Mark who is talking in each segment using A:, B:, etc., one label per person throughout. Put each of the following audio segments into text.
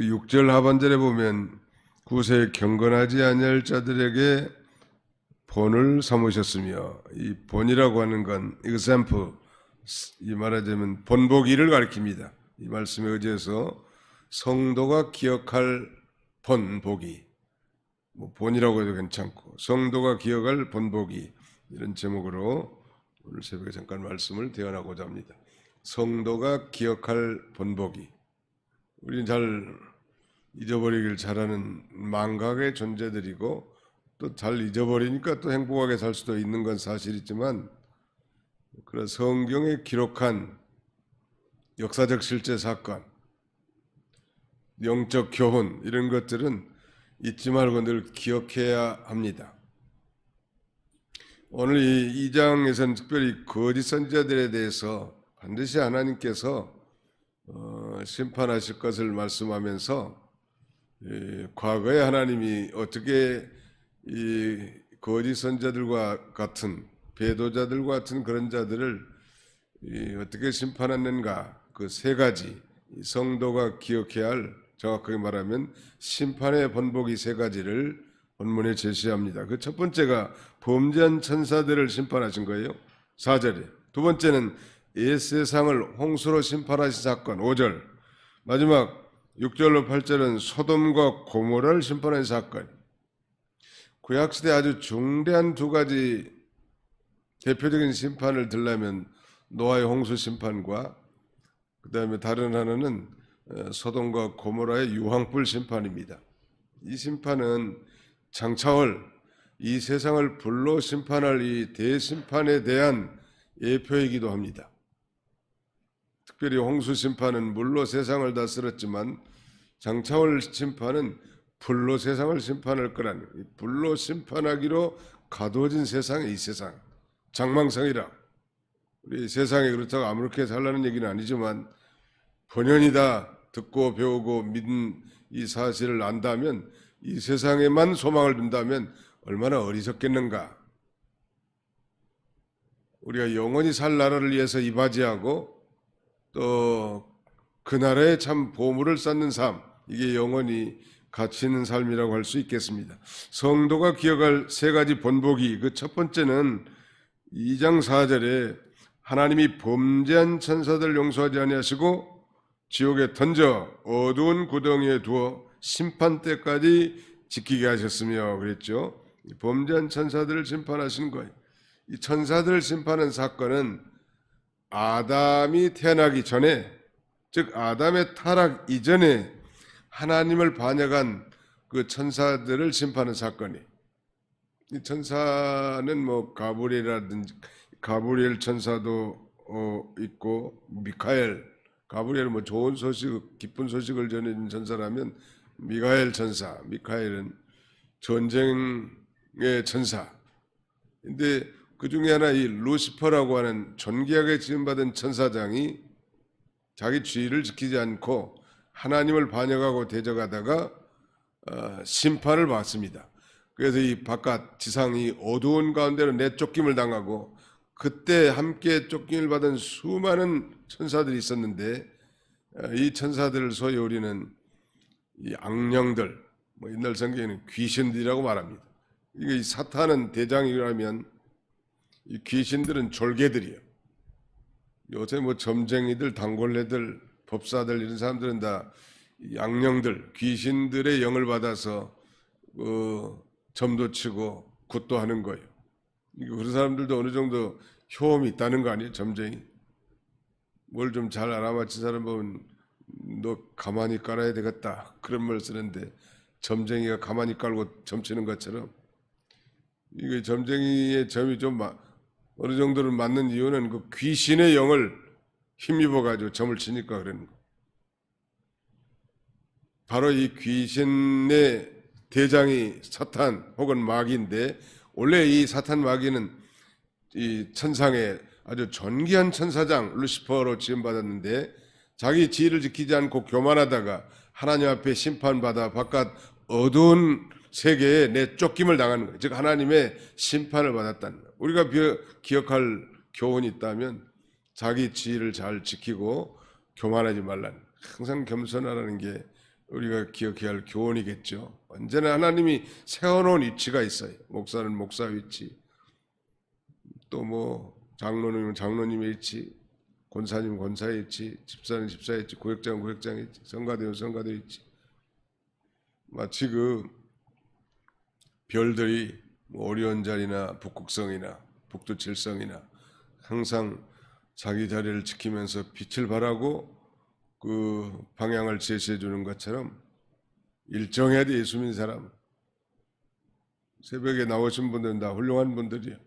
A: 6절 하반절에 보면 구세 경건하지 아니할 자들에게 본을 삼으셨으며, 이 본이라고 하는 건 example, 이 말하자면 본보기를 가리킵니다. 이 말씀에 의지해서 성도가 기억할 본보기, 뭐 본이라고 해도 괜찮고 성도가 기억할 본보기, 이런 제목으로 오늘 새벽에 잠깐 말씀을 대언하고자 합니다. 성도가 기억할 본보기. 우리는 잘 잊어버리길 잘하는 망각의 존재들이고, 또 잘 잊어버리니까 또 행복하게 살 수도 있는 건 사실이지만, 그런 성경에 기록한 역사적 실제 사건, 영적 교훈, 이런 것들은 잊지 말고 늘 기억해야 합니다. 오늘 이 2장에서는 특별히 거짓 선지자들에 대해서 반드시 하나님께서 심판하실 것을 말씀하면서, 과거에 하나님이 어떻게 이 거짓 선지자들과 같은, 배도자들과 같은 그런 자들을 어떻게 심판했는가, 그 세 가지 성도가 기억해야 할, 정확하게 말하면 심판의 본보기 세 가지를 본문에 제시합니다. 그 첫 번째가 범죄한 천사들을 심판하신 거예요, 4절에. 두 번째는 옛 세상을 홍수로 심판하신 사건, 5절. 마지막 6절로 8절은 소돔과 고모라를 심판한 사건. 구약시대 아주 중대한 두 가지 대표적인 심판을 들려면 노아의 홍수 심판과, 그 다음에 다른 하나는 소돔과 고모라의 유황불 심판입니다. 이 심판은 장차올 이 세상을 불로 심판할 이 대심판에 대한 예표이기도 합니다. 특별히 홍수 심판은 물로 세상을 다스렸지만, 장차올 심판은 불로 세상을 심판할 거라는, 불로 심판하기로 가두어진 세상이 이 세상, 장망성이라. 우리 세상에 그렇다고 아무렇게 살라는 얘기는 아니지만, 본연이 다 듣고 배우고 믿은 이 사실을 안다면, 이 세상에만 소망을 둔다면 얼마나 어리석겠는가. 우리가 영원히 살 나라를 위해서 이바지하고, 또 그 나라에 참 보물을 쌓는 삶, 이게 영원히 가치 있는 삶이라고 할 수 있겠습니다. 성도가 기억할 세 가지 본보기, 그 첫 번째는 2장 4절에 하나님이 범죄한 천사들 용서하지 아니하시고 지옥에 던져 어두운 구덩이에 두어 심판 때까지 지키게 하셨으며 그랬죠. 범죄한 천사들을 심판하신 거예요. 이 천사들을 심판한 사건은 아담이 태어나기 전에, 즉 아담의 타락 이전에 하나님을 반역한 그 천사들을 심판하는 사건이. 이 천사는 뭐 가브리엘이라든지, 가브리엘 천사도 있고, 미카엘, 가브리엘은 뭐 좋은 소식, 기쁜 소식을 전해준 천사라면 미가엘 천사, 미카엘은 전쟁의 천사. 근데 그 중에 하나 이 루시퍼라고 하는 존귀하게 지음받은 천사장이 자기 주의를 지키지 않고 하나님을 반역하고 대적하다가 심판을 받습니다. 그래서 이 바깥 지상이 어두운 가운데로 내쫓김을 당하고, 그때 함께 쫓김을 받은 수많은 천사들이 있었는데, 이 천사들을 소위 우리는 이 악령들, 뭐 옛날 성경에는 귀신들이라고 말합니다. 이게 사탄은 대장이라면 이 귀신들은 졸개들이에요. 요새 뭐 점쟁이들, 단골레들, 법사들, 이런 사람들은 다 악령들, 귀신들의 영을 받아서 점도 치고 굿도 하는 거예요. 그런 사람들도 어느 정도 효험이 있다는 거 아니에요? 점쟁이. 뭘 좀 잘 알아맞힌 사람 보면 너 가만히 깔아야 되겠다, 그런 말 쓰는데, 점쟁이가 가만히 깔고 점치는 것처럼, 이게 점쟁이의 점이 좀 어느 정도는 맞는 이유는 그 귀신의 영을 힘입어가지고 점을 치니까 그러는 거예요. 바로 이 귀신의 대장이 사탄 혹은 마귀인데, 원래 이 사탄 마귀는 이 천상의 아주 존귀한 천사장 루시퍼로 지음받았는데, 자기 지위를 지키지 않고 교만하다가 하나님 앞에 심판받아 바깥 어두운 세계에 내쫓김을 당하는 거예요. 즉 하나님의 심판을 받았다는 거예요. 우리가 기억할 교훈이 있다면 자기 지위를 잘 지키고 교만하지 말라는, 항상 겸손하라는 게 우리가 기억해야 할 교훈이겠죠. 언제나 하나님이 세워놓은 위치가 있어요. 목사는 목사 위치, 또 뭐 장로님은 장로님의 위치, 권사님은 권사의 위치, 집사는 집사의 위치, 구역장은 구역장의 위치, 성가대는 성가대의 위치. 마치 그 별들이 오리온 자리나 북극성이나 북두칠성이나 항상 자기 자리를 지키면서 빛을 발하고 그 방향을 제시해 주는 것처럼 일정해야 돼. 예수 믿는 사람 새벽에 나오신 분들은 다 훌륭한 분들이에요.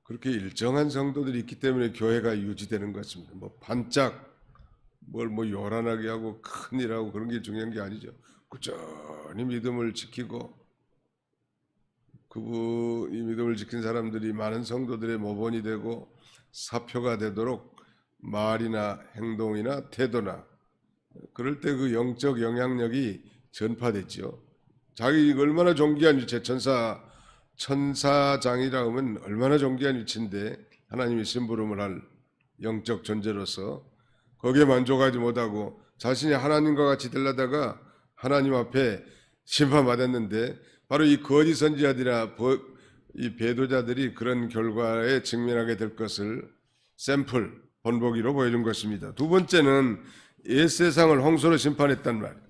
A: 그렇게 일정한 성도들이 있기 때문에 교회가 유지되는 것입니다. 뭐 반짝 뭘 뭐 요란하게 하고 큰일하고 그런 게 중요한 게 아니죠. 꾸준히 믿음을 지키고 이 믿음을 지킨 사람들이 많은 성도들의 모본이 되고 사표가 되도록 말이나 행동이나 태도나 그럴 때 그 영적 영향력이 전파됐죠. 자기가 얼마나 존귀한 위치, 천사장이라 하면 얼마나 존귀한 위치인데 하나님이 심부름을 할 영적 존재로서 거기에 만족하지 못하고 자신이 하나님과 같이 되려다가 하나님 앞에 심판받았는데 바로 이 거짓 선지자들이나 이 배도자들이 그런 결과에 직면하게 될 것을 샘플, 본보기로 보여준 것입니다. 두 번째는 옛 세상을 홍수로 심판했단 말이에요.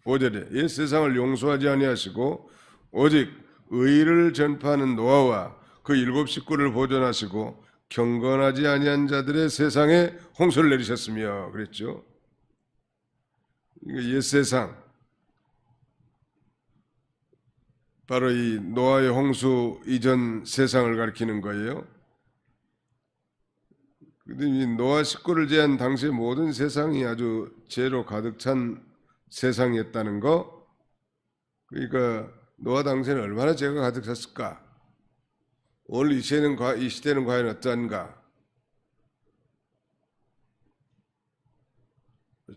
A: 5절에 옛 세상을 용서하지 아니하시고 오직 의를 전파하는 노아와 그 7 식구를 보존하시고 경건하지 아니한 자들의 세상에 홍수를 내리셨으며 그랬죠. 옛 세상, 바로 이 노아의 홍수 이전 세상을 가리키는 거예요. 이 노아 식구를 제한 당시의 모든 세상이 아주 죄로 가득 찬 세상이었다는 거. 그러니까 노아 당시에는 얼마나 죄가 가득 찼을까? 오늘 이 시대는 과연 어떠한가?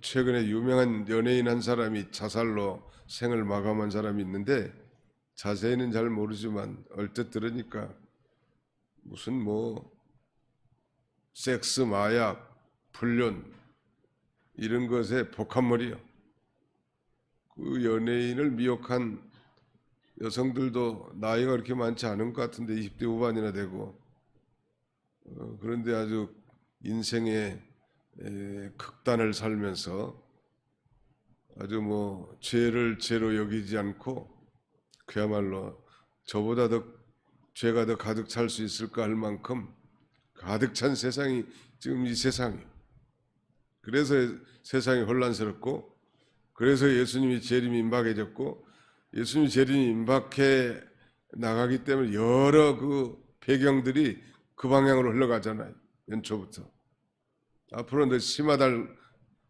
A: 최근에 유명한 연예인 한 사람이 자살로 생을 마감한 사람이 있는데 자세히는 잘 모르지만 얼핏 들으니까 무슨 뭐 섹스, 마약, 불륜 이런 것의 복합물이요. 그 연예인을 미혹한 여성들도 나이가 그렇게 많지 않은 것 같은데 20대 후반이나 되고 그런데 아주 인생의 극단을 살면서 아주 뭐 죄를 죄로 여기지 않고 그야말로 저보다 더 죄가 더 가득 찰 수 있을까 할 만큼 가득 찬 세상이 지금 이 세상이에요. 그래서 세상이 혼란스럽고 그래서 예수님이 재림이 임박해졌고 예수님이 재림이 임박해 나가기 때문에 여러 그 배경들이 그 방향으로 흘러가잖아요. 연초부터. 앞으로 더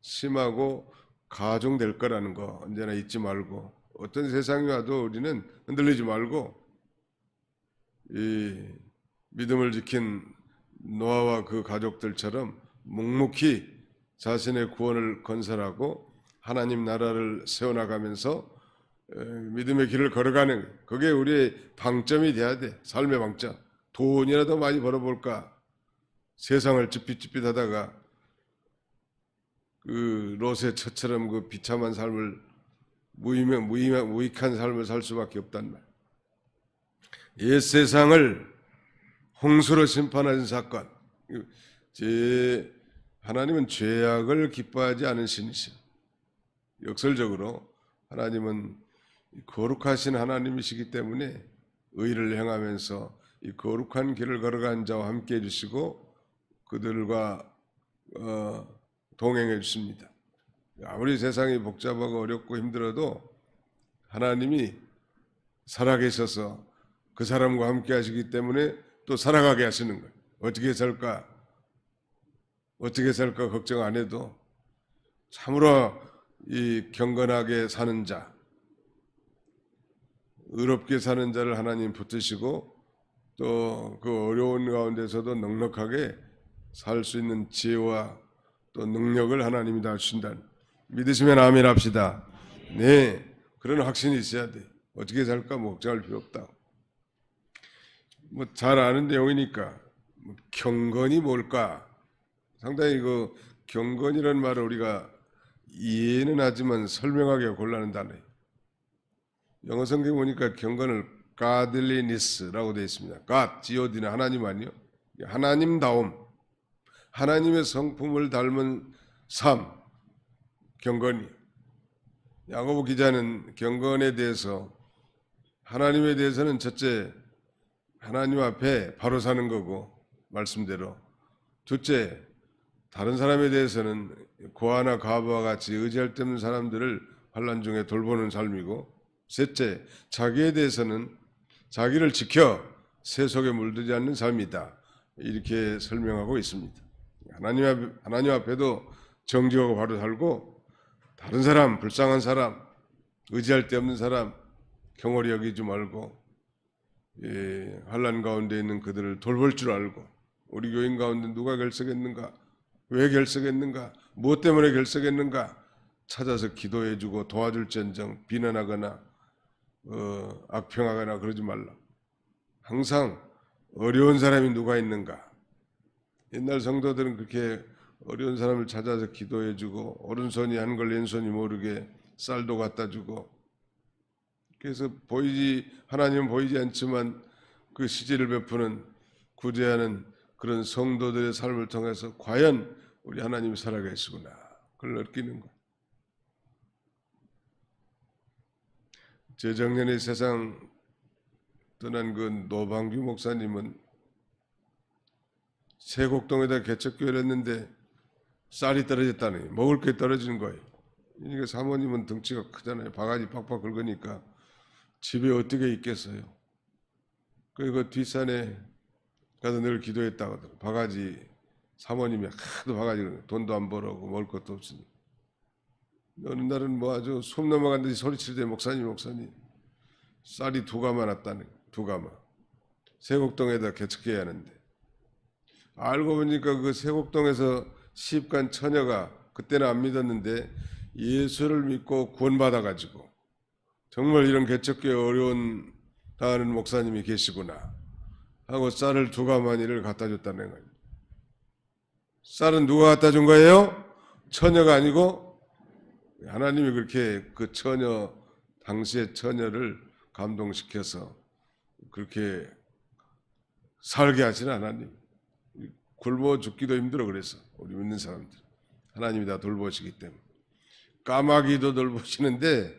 A: 심하고 가중될 거라는 거 언제나 잊지 말고 어떤 세상이 와도 우리는 흔들리지 말고 이 믿음을 지킨 노아와 그 가족들처럼 묵묵히 자신의 구원을 건설하고 하나님 나라를 세워나가면서 믿음의 길을 걸어가는 그게 우리의 방점이 돼야 돼. 삶의 방점. 돈이라도 많이 벌어볼까? 세상을 찌삣찌삣하다가 그 롯의 처처럼 그 비참한 삶을 무익한 삶을 살 수밖에 없단 말. 옛 세상을 홍수로 심판하는 사건. 하나님은 죄악을 기뻐하지 않은 신이시오. 역설적으로 하나님은 거룩하신 하나님이시기 때문에 의를 행하면서 이 거룩한 길을 걸어가는 자와 함께 해주시고 그들과 동행해 주십니다. 아무리 세상이 복잡하고 어렵고 힘들어도 하나님이 살아계셔서 그 사람과 함께 하시기 때문에 또 살아가게 하시는 거예요. 어떻게 살까 걱정 안 해도 참으로 이 경건하게 사는 자, 의롭게 사는 자를 하나님 붙드시고 또 그 어려운 가운데서도 넉넉하게 살 수 있는 지혜와 또 능력을 하나님이 다 주신다. 믿으시면 아멘 합시다. 네, 그런 확신이 있어야 돼. 어떻게 살까 뭐 걱정할 필요 없다. 뭐 잘 아는 내용이니까 경건이 뭘까? 상당히 그 경건이라는 말을 우리가 이해는 하지만 설명하기가 곤란한 단어예요. 영어 성경 보니까 경건을 godliness라고 되어 있습니다. God, God는 하나님 아니요? 하나님다움, 하나님의 성품을 닮은 삶, 경건이. 야고보 기자는 경건에 대해서 하나님에 대해서는 첫째 하나님 앞에 바로 사는 거고 말씀대로, 둘째 다른 사람에 대해서는 고아나 과부와 같이 의지할 데 없는 사람들을 환난 중에 돌보는 삶이고, 셋째 자기에 대해서는 자기를 지켜 세속에 물들지 않는 삶이다. 이렇게 설명하고 있습니다. 하나님 앞에도 정직하고 바로 살고, 다른 사람, 불쌍한 사람, 의지할 데 없는 사람 경홀히 여기지 말고, 환난 가운데 있는 그들을 돌볼 줄 알고, 우리 교인 가운데 누가 결석했는가, 왜 결석했는가, 무엇 때문에 결석했는가 찾아서 기도해주고 도와줄지언정 비난하거나 악평하거나 그러지 말라. 항상 어려운 사람이 누가 있는가. 옛날 성도들은 그렇게 어려운 사람을 찾아서 기도해주고, 오른손이 한 걸 왼손이 모르게 쌀도 갖다 주고, 그래서 하나님은 보이지 않지만 그 시제를 베푸는 구제하는 그런 성도들의 삶을 통해서 과연 우리 하나님이 살아계시구나, 그걸 느끼는 것. 재작년에 세상 떠난 그 노방규 목사님은 세곡동에다 개척교회를 했는데 쌀이 떨어졌다니, 먹을 게 떨어지는 거예요. 그러니까 사모님은 덩치가 크잖아요. 바가지 팍팍 긁으니까 집에 어떻게 있겠어요. 그리고 뒷산에 가서 늘 기도했다고 하더라고요. 바가지, 사모님이 하도 바가지, 돈도 안 벌어오고 먹을 것도 없으니. 어느 날은 뭐 아주 숨 넘어간 듯이 소리치되 목사님 쌀이 2가마 났다는 거예요. 2가마. 세곡동에다 개척해야 하는데, 알고 보니까 그 세곡동에서 시집간 처녀가 그때는 안 믿었는데 예수를 믿고 구원받아가지고, 정말 이런 개척교회 어려운 당하는 목사님이 계시구나 하고 쌀을 2가마니를 갖다 줬다는 거예요. 쌀은 누가 갖다 준 거예요? 처녀가 아니고 하나님이 그렇게 그 당시의 처녀를 감동시켜서 그렇게 살게 하시는 하나님. 굶어 죽기도 힘들어. 그래서 우리 믿는 사람들 하나님이 다 돌보시기 때문에. 까마귀도 돌보시는데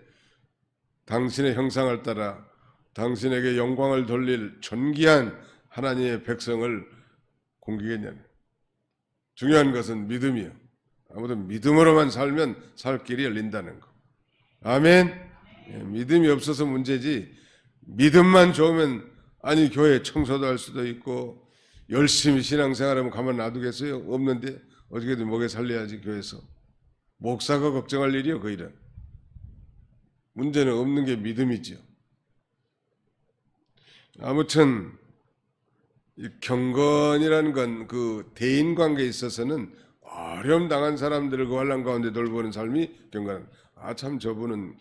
A: 당신의 형상을 따라 당신에게 영광을 돌릴 존귀한 하나님의 백성을 공격했냐면, 중요한 것은 믿음이요. 아무튼 믿음으로만 살면 살 길이 열린다는 거. 아멘. 믿음이 없어서 문제지, 믿음만 좋으면, 아니 교회 청소도 할 수도 있고 열심히 신앙생활하면 가만 놔두겠어요? 없는데 어떻게든 먹여 살려야지. 교회에서 목사가 걱정할 일이요, 그 일은. 문제는 없는 게 믿음이지요. 아무튼 이 경건이라는 건 그 대인관계에 있어서는 어려움 당한 사람들을 그 환난 가운데 돌보는 삶이 경건. 참 저분은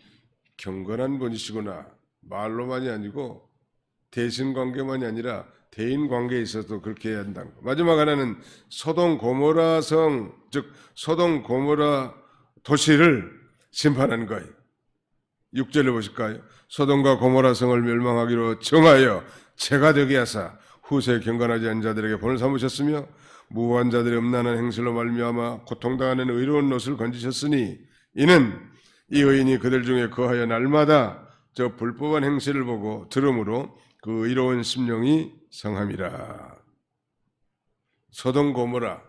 A: 경건한 분이시구나. 말로만이 아니고 대신관계만이 아니라 대인관계에 있어서도 그렇게 해야 한다는 거. 마지막 하나는 소돔 고모라 성, 즉 소돔 고모라 도시를 심판하는 거예요. 6절을 보실까요? 소돔과 고모라 성을 멸망하기로 정하여 재가 되게 하사 후세 경건하지 않은 자들에게 본을 삼으셨으며 무고한 자들의 음란한 행실로 말미암아 고통당하는 의로운 롯을 건지셨으니, 이는 이 의인이 그들 중에 거하여 날마다 저 불법한 행실을 보고 들음으로 그 의로운 심령이 성함이라. 소돔 고모라,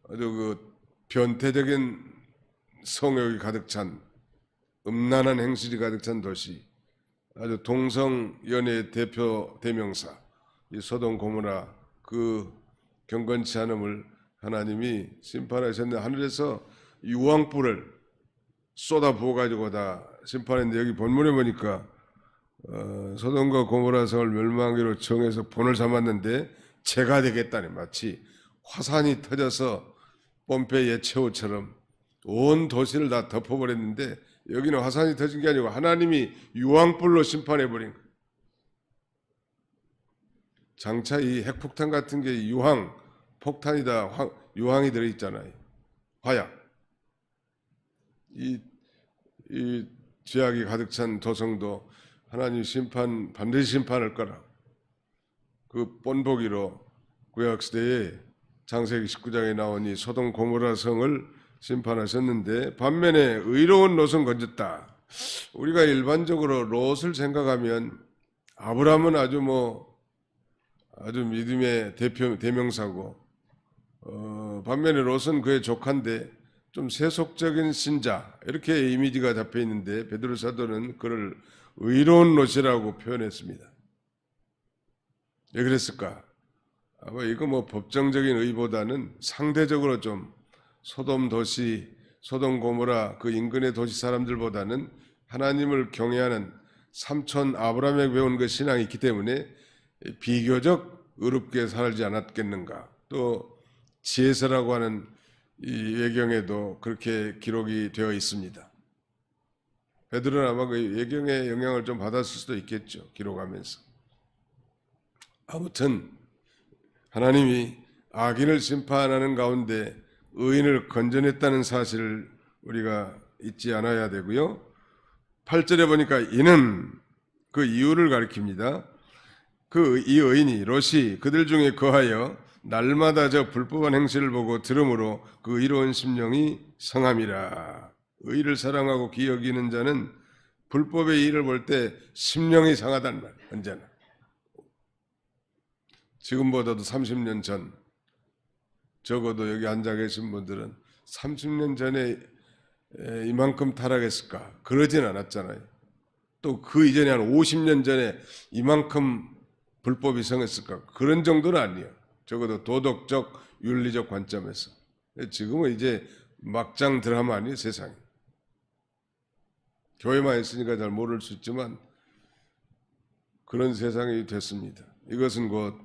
A: 아주 그 변태적인 성욕이 가득 찬, 음란한 행실이 가득 찬 도시, 아주 동성 연애의 대명사 이 소돔 고모라, 그 경건치 않음을 하나님이 심판하셨는데, 하늘에서 유황불을 쏟아 부어가지고 다 심판했는데, 여기 본문에 보니까 소돔과 고모라 성을 멸망하기로 정해서 본을 삼았는데 재가 되겠다니, 마치 화산이 터져서 뽐페 예체호처럼 온 도시를 다 덮어버렸는데, 여기는 화산이 터진 게 아니고 하나님이 유황불로 심판해버린 거예요. 장차 이 핵폭탄 같은 게 유황, 폭탄이다, 유황이 들어있잖아요. 화약, 이 죄악이 가득 찬 도성도 하나님 반드시 심판할 거라. 그 본보기로 구약시대에 창세기 19장에 나온 이 소돔 고모라 성을 심판하셨는데, 반면에 의로운 롯은 건졌다. 우리가 일반적으로 롯을 생각하면 아브라함은 아주 믿음의 대명사고, 반면에 롯은 그의 조카인데 좀 세속적인 신자, 이렇게 이미지가 잡혀 있는데, 베드로 사도는 그를 의로운 롯이라고 표현했습니다. 왜 그랬을까? 아마 이거 법정적인 의보다는 상대적으로 좀 소돔 고모라 그 인근의 도시 사람들보다는 하나님을 경외하는 삼촌 아브라함에게 배운 그 신앙이 있기 때문에 비교적 의롭게 살지 않았겠는가. 또 지혜서라고 하는 이 외경에도 그렇게 기록이 되어 있습니다. 베드로는 아마 그 외경의 영향을 좀 받았을 수도 있겠죠. 기록하면서. 아무튼 하나님이 악인을 심판하는 가운데 의인을 건져냈다는 사실을 우리가 잊지 않아야 되고요. 8절에 보니까 이는 그 이유를 가리킵니다. 이 의인이 롯이 그들 중에 거하여 날마다 저 불법한 행실을 보고 들음으로 그 의로운 심령이 상함이라. 의를 사랑하고 기여기는 자는 불법의 일을 볼 때 심령이 상하단 말. 언제나. 지금보다도 30년 전, 적어도 여기 앉아 계신 분들은 30년 전에 이만큼 타락했을까? 그러진 않았잖아요. 또 그 이전에 한 50년 전에 이만큼 불법이 성했을까? 그런 정도는 아니에요. 적어도 도덕적, 윤리적 관점에서. 지금은 이제 막장 드라마 아니에요, 세상이. 교회만 있으니까 잘 모를 수 있지만 그런 세상이 됐습니다. 이것은 곧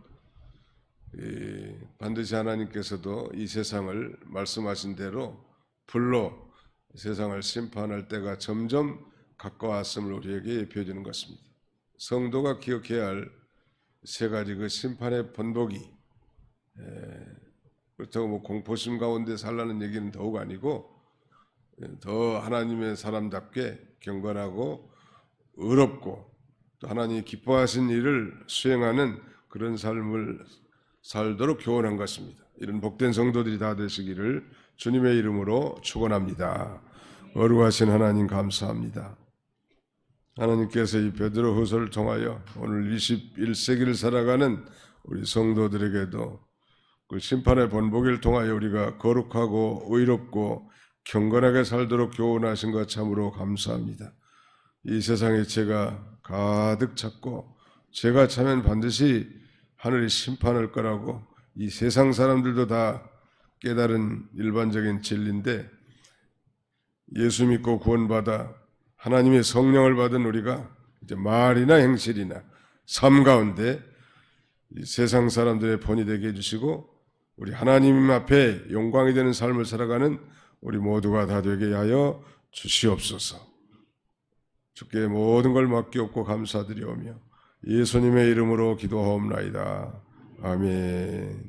A: 반드시 하나님께서도 이 세상을 말씀하신 대로 불로 세상을 심판할 때가 점점 가까웠음을 우리에게 예표해주는 것입니다. 성도가 기억해야 할 세 가지 그 심판의 번복이, 그렇다고 공포심 가운데 살라는 얘기는 더욱 아니고, 더 하나님의 사람답게 경건하고 의롭고 또 하나님이 기뻐하신 일을 수행하는 그런 삶을 살도록 교훈한 것입니다. 이런 복된 성도들이 다 되시기를 주님의 이름으로 축원합니다. 거룩하신 하나님 감사합니다. 하나님께서 이 베드로후서를 통하여 오늘 21세기를 살아가는 우리 성도들에게도 그 심판의 번복을 통하여 우리가 거룩하고 의롭고 경건하게 살도록 교훈하신 것 참으로 감사합니다. 이 세상에 죄가 가득 찼고 죄가 차면 반드시 하늘이 심판할 거라고 이 세상 사람들도 다 깨달은 일반적인 진리인데, 예수 믿고 구원받아 하나님의 성령을 받은 우리가 이제 말이나 행실이나 삶 가운데 이 세상 사람들의 본이 되게 해주시고 우리 하나님 앞에 영광이 되는 삶을 살아가는 우리 모두가 다 되게 하여 주시옵소서. 주께 모든 걸 맡기옵고 감사드리오며 예수님의 이름으로 기도하옵나이다. 아멘.